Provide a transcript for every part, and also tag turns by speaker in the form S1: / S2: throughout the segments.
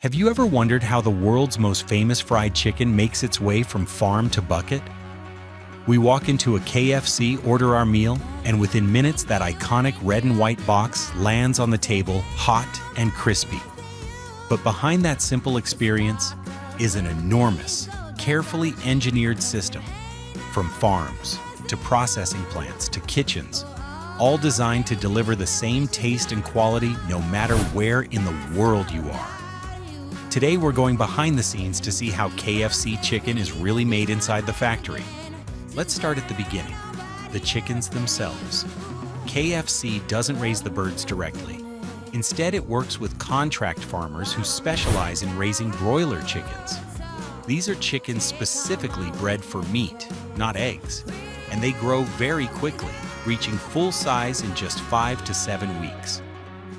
S1: Have you ever wondered how the world's most famous fried chicken makes its way from farm to bucket? We walk into a KFC, order our meal, and within minutes that iconic red and white box lands on the table, hot and crispy. But behind that simple experience is an enormous, carefully engineered system. From farms, to processing plants, to kitchens, all designed to deliver the same taste and quality no matter where in the world you are. Today we're going behind the scenes to see how KFC chicken is really made inside the factory. Let's start at the beginning, the chickens themselves. KFC doesn't raise the birds directly. Instead, it works with contract farmers who specialize in raising broiler chickens. These are chickens specifically bred for meat, not eggs, and they grow very quickly, reaching full size in just 5 to 7 weeks.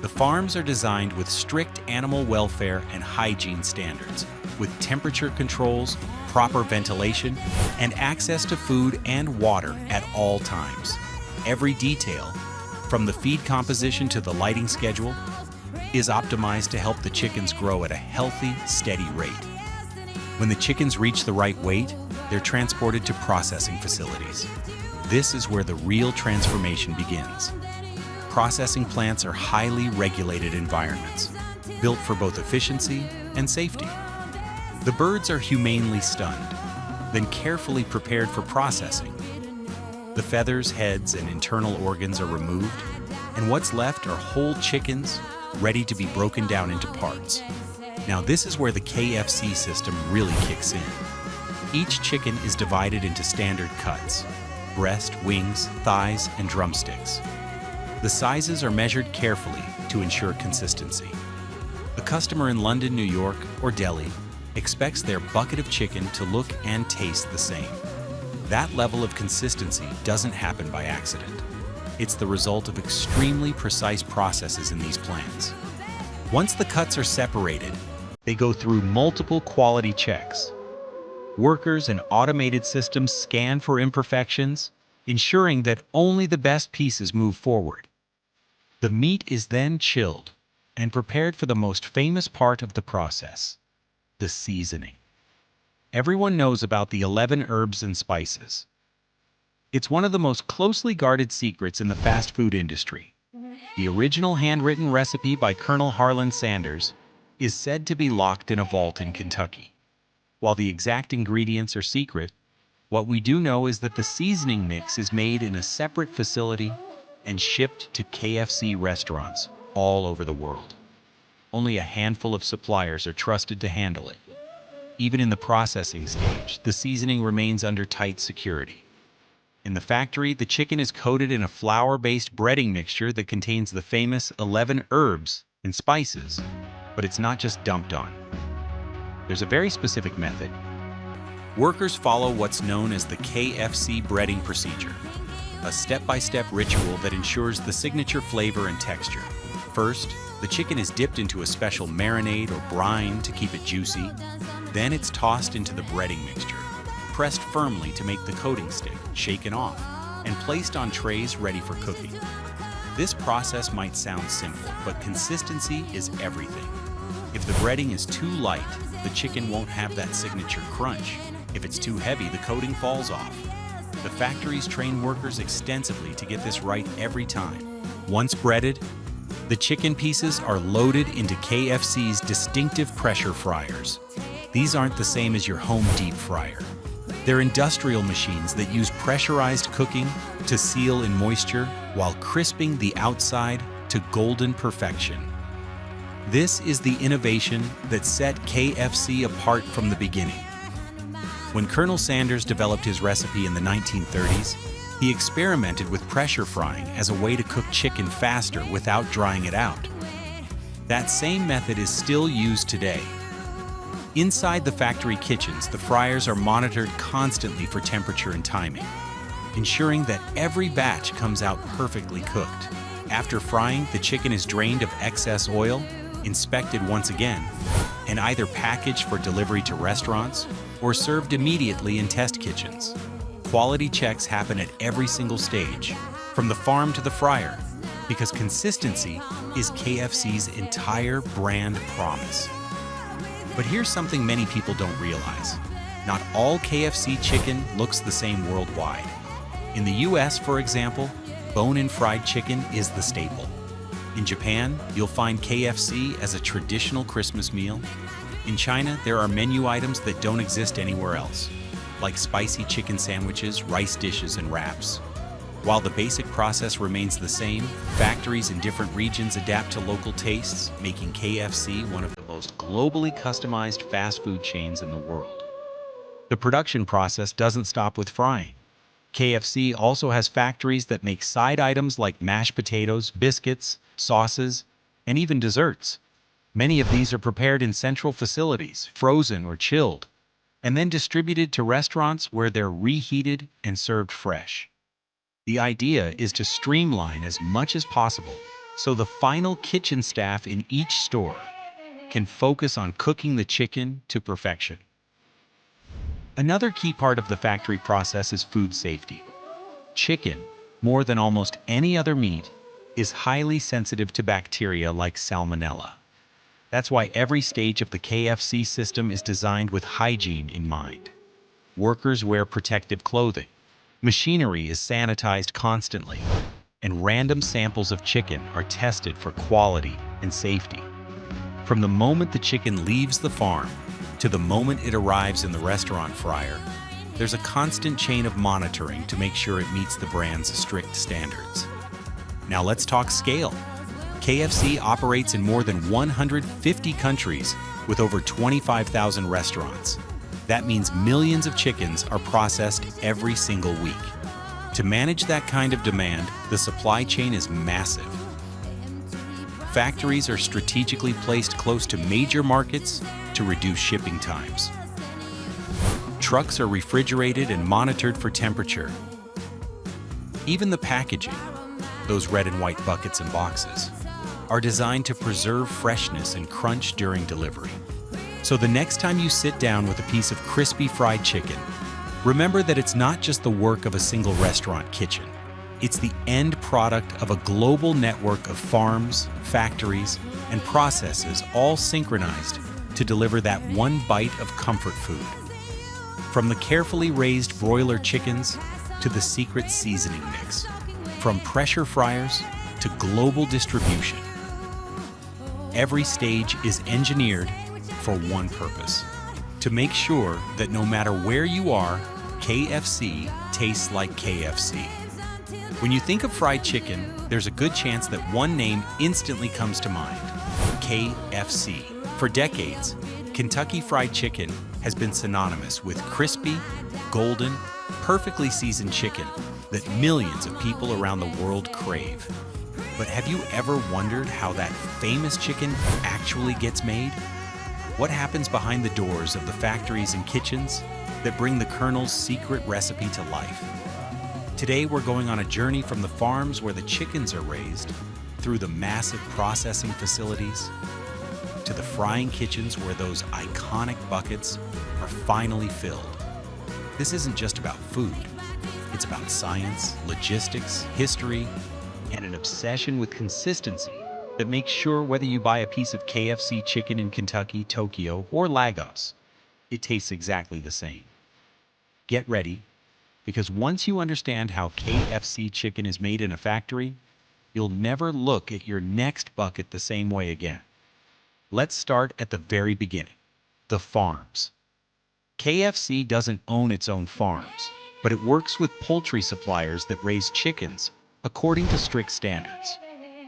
S1: The farms are designed with strict animal welfare and hygiene standards, with temperature controls, proper ventilation, and access to food and water at all times. Every detail, from the feed composition to the lighting schedule, is optimized to help the chickens grow at a healthy, steady rate. When the chickens reach the right weight, they're transported to processing facilities. This is where the real transformation begins. Processing plants are highly regulated environments, built for both efficiency and safety. The birds are humanely stunned, then carefully prepared for processing. The feathers, heads, and internal organs are removed, and what's left are whole chickens ready to be broken down into parts. Now this is where the KFC system really kicks in. Each chicken is divided into standard cuts: breast, wings, thighs, and drumsticks. The sizes are measured carefully to ensure consistency. A customer in London, New York, or Delhi expects their bucket of chicken to look and taste the same. That level of consistency doesn't happen by accident. It's the result of extremely precise processes in these plants. Once the cuts are separated, they go through multiple quality checks. Workers and automated systems scan for imperfections, ensuring that only the best pieces move forward. The meat is then chilled and prepared for the most famous part of the process: the seasoning. Everyone knows about the 11 herbs and spices. It's one of the most closely guarded secrets in the fast food industry. The original handwritten recipe by Colonel Harlan Sanders is said to be locked in a vault in Kentucky. While the exact ingredients are secret, what we do know is that the seasoning mix is made in a separate facility and shipped to KFC restaurants all over the world. Only a handful of suppliers are trusted to handle it. Even in the processing stage, the seasoning remains under tight security. In the factory, the chicken is coated in a flour-based breading mixture that contains the famous 11 herbs and spices, but it's not just dumped on. There's a very specific method. Workers follow what's known as the KFC breading procedure, a step-by-step ritual that ensures the signature flavor and texture. First, the chicken is dipped into a special marinade or brine to keep it juicy. Then it's tossed into the breading mixture, pressed firmly to make the coating stick, shaken off, and placed on trays ready for cooking. This process might sound simple, but consistency is everything. If the breading is too light, the chicken won't have that signature crunch. If it's too heavy, the coating falls off. The factories train workers extensively to get this right every time. Once breaded, the chicken pieces are loaded into KFC's distinctive pressure fryers. These aren't the same as your home deep fryer. They're industrial machines that use pressurized cooking to seal in moisture while crisping the outside to golden perfection. This is the innovation that set KFC apart from the beginning. When Colonel Sanders developed his recipe in the 1930s, he experimented with pressure frying as a way to cook chicken faster without drying it out. That same method is still used today. Inside the factory kitchens, the fryers are monitored constantly for temperature and timing, ensuring that every batch comes out perfectly cooked. After frying, the chicken is drained of excess oil, inspected once again, and either packaged for delivery to restaurants or served immediately in test kitchens. Quality checks happen at every single stage, from the farm to the fryer, because consistency is KFC's entire brand promise. But here's something many people don't realize. Not all KFC chicken looks the same worldwide. In the US, for example, bone-in fried chicken is the staple. In Japan, you'll find KFC as a traditional Christmas meal. In China, there are menu items that don't exist anywhere else, like spicy chicken sandwiches, rice dishes, and wraps. While the basic process remains the same, factories in different regions adapt to local tastes, making KFC one of the most globally customized fast food chains in the world. The production process doesn't stop with frying. KFC also has factories that make side items like mashed potatoes, biscuits, sauces, and even desserts. Many of these are prepared in central facilities, frozen or chilled, and then distributed to restaurants where they're reheated and served fresh. The idea is to streamline as much as possible so the final kitchen staff in each store can focus on cooking the chicken to perfection. Another key part of the factory process is food safety. Chicken, more than almost any other meat, is highly sensitive to bacteria like salmonella. That's why every stage of the KFC system is designed with hygiene in mind. Workers wear protective clothing. Machinery is sanitized constantly, and random samples of chicken are tested for quality and safety. From the moment the chicken leaves the farm to the moment it arrives in the restaurant fryer, there's a constant chain of monitoring to make sure it meets the brand's strict standards. Now let's talk scale. KFC operates in more than 150 countries with over 25,000 restaurants. That means millions of chickens are processed every single week. To manage that kind of demand, the supply chain is massive. Factories are strategically placed close to major markets to reduce shipping times. Trucks are refrigerated and monitored for temperature. Even the packaging, those red and white buckets and boxes, are designed to preserve freshness and crunch during delivery. So the next time you sit down with a piece of crispy fried chicken, remember that it's not just the work of a single restaurant kitchen. It's the end product of a global network of farms, factories, and processes all synchronized to deliver that one bite of comfort food. From the carefully raised broiler chickens to the secret seasoning mix, from pressure fryers to global distribution, every stage is engineered for one purpose: to make sure that no matter where you are, KFC tastes like KFC. When you think of fried chicken, there's a good chance that one name instantly comes to mind: KFC. For decades, Kentucky Fried Chicken has been synonymous with crispy, golden, perfectly seasoned chicken that millions of people around the world crave. But have you ever wondered how that famous chicken actually gets made? What happens behind the doors of the factories and kitchens that bring the Colonel's secret recipe to life? Today, we're going on a journey from the farms where the chickens are raised, through the massive processing facilities, to the frying kitchens where those iconic buckets are finally filled. This isn't just about food. It's about science, logistics, history, and an obsession with consistency that makes sure whether you buy a piece of KFC chicken in Kentucky, Tokyo, or Lagos, it tastes exactly the same. Get ready, because once you understand how KFC chicken is made in a factory, you'll never look at your next bucket the same way again. Let's start at the very beginning, the farms. KFC doesn't own its own farms, but it works with poultry suppliers that raise chickens according to strict standards.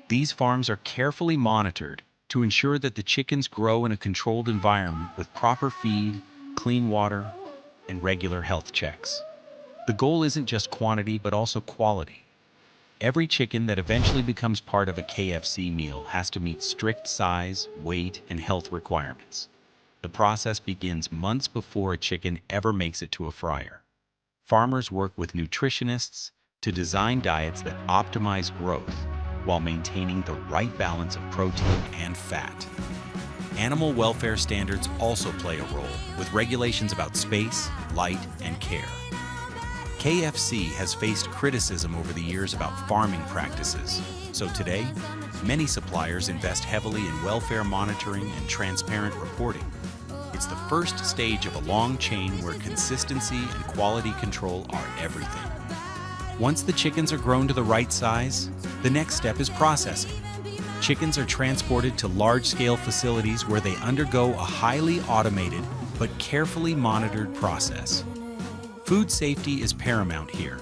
S1: These farms are carefully monitored to ensure that the chickens grow in a controlled environment with proper feed, clean water, and regular health checks. The goal isn't just quantity, but also quality. Every chicken that eventually becomes part of a KFC meal has to meet strict size, weight, and health requirements. The process begins months before a chicken ever makes it to a fryer. Farmers work with nutritionists to design diets that optimize growth while maintaining the right balance of protein and fat. Animal welfare standards also play a role, with regulations about space, light, and care. KFC has faced criticism over the years about farming practices, so today, many suppliers invest heavily in welfare monitoring and transparent reporting. It's the first stage of a long chain where consistency and quality control are everything. Once the chickens are grown to the right size, the next step is processing. Chickens are transported to large-scale facilities where they undergo a highly automated but carefully monitored process. Food safety is paramount here.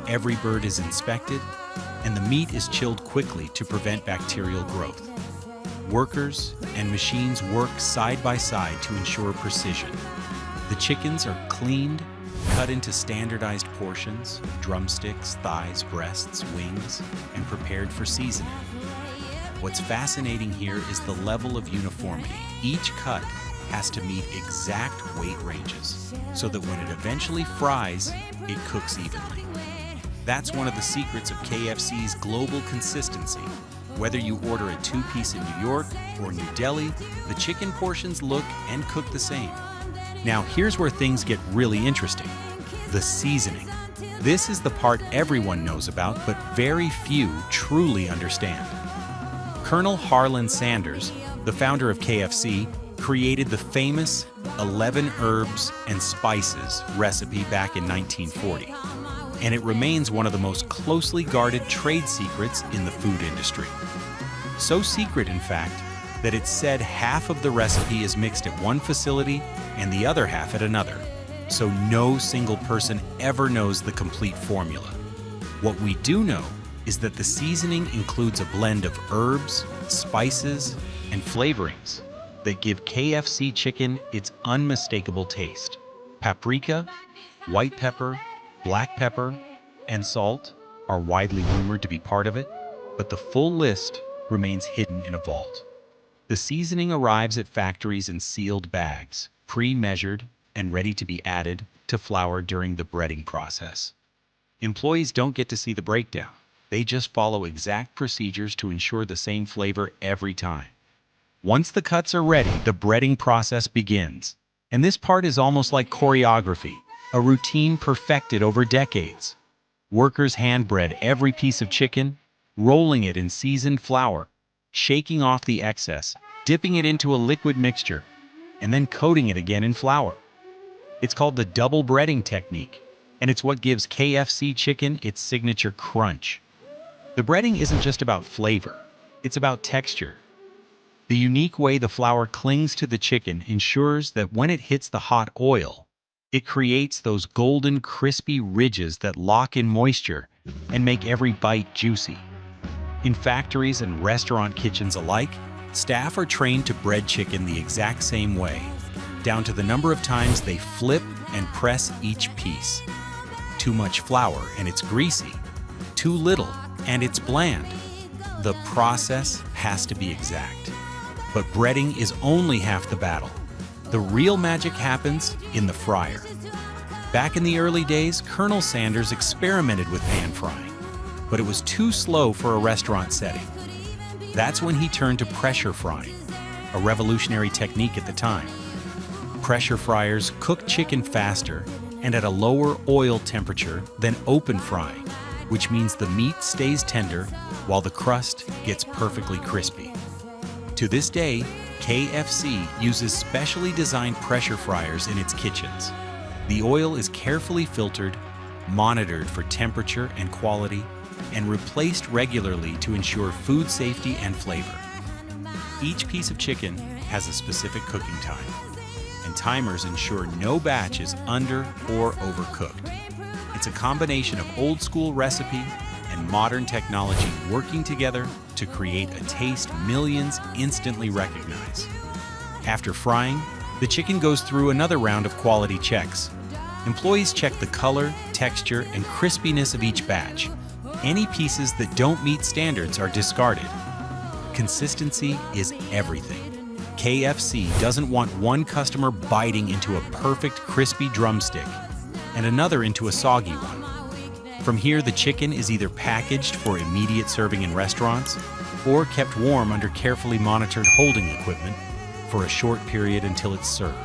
S1: Every bird is inspected, and the meat is chilled quickly to prevent bacterial growth. Workers and machines work side by side to ensure precision. The chickens are cleaned, cut into standardized portions, drumsticks, thighs, breasts, wings, and prepared for seasoning. What's fascinating here is the level of uniformity. Each cut has to meet exact weight ranges, so that when it eventually fries, it cooks evenly. That's one of the secrets of KFC's global consistency. Whether you order a two-piece in New York or New Delhi, the chicken portions look and cook the same. Now, here's where things get really interesting. The seasoning. This is the part everyone knows about, but very few truly understand. Colonel Harlan Sanders, the founder of KFC, created the famous 11 herbs and spices recipe back in 1940. And it remains one of the most closely guarded trade secrets in the food industry. So secret, in fact, that it's said half of the recipe is mixed at one facility and the other half at another. So no single person ever knows the complete formula. What we do know is that the seasoning includes a blend of herbs, spices, and flavorings that give KFC chicken its unmistakable taste. Paprika, white pepper, black pepper, and salt are widely rumored to be part of it, but the full list remains hidden in a vault. The seasoning arrives at factories in sealed bags, pre-measured and ready to be added to flour during the breading process. Employees don't get to see the breakdown. They just follow exact procedures to ensure the same flavor every time. Once the cuts are ready, the breading process begins. And this part is almost like choreography, a routine perfected over decades. Workers hand-bread every piece of chicken, rolling it in seasoned flour, shaking off the excess, dipping it into a liquid mixture, and then coating it again in flour. It's called the double breading technique, and it's what gives KFC chicken its signature crunch. The breading isn't just about flavor, it's about texture. The unique way the flour clings to the chicken ensures that when it hits the hot oil, it creates those golden, crispy ridges that lock in moisture and make every bite juicy. In factories and restaurant kitchens alike, staff are trained to bread chicken the exact same way, down to the number of times they flip and press each piece. Too much flour and it's greasy. Too little and it's bland. The process has to be exact. But breading is only half the battle. The real magic happens in the fryer. Back in the early days, Colonel Sanders experimented with pan frying, but it was too slow for a restaurant setting. That's when he turned to pressure frying, a revolutionary technique at the time. Pressure fryers cook chicken faster and at a lower oil temperature than open frying, which means the meat stays tender while the crust gets perfectly crispy. To this day, KFC uses specially designed pressure fryers in its kitchens. The oil is carefully filtered, monitored for temperature and quality, and replaced regularly to ensure food safety and flavor. Each piece of chicken has a specific cooking time, and timers ensure no batch is under or overcooked. It's a combination of old-school recipe and modern technology working together to create a taste millions instantly recognize. After frying, the chicken goes through another round of quality checks. Employees check the color, texture, and crispiness of each batch. Any pieces that don't meet standards are discarded. Consistency is everything. KFC doesn't want one customer biting into a perfect crispy drumstick and another into a soggy one. From here, the chicken is either packaged for immediate serving in restaurants or kept warm under carefully monitored holding equipment for a short period until it's served.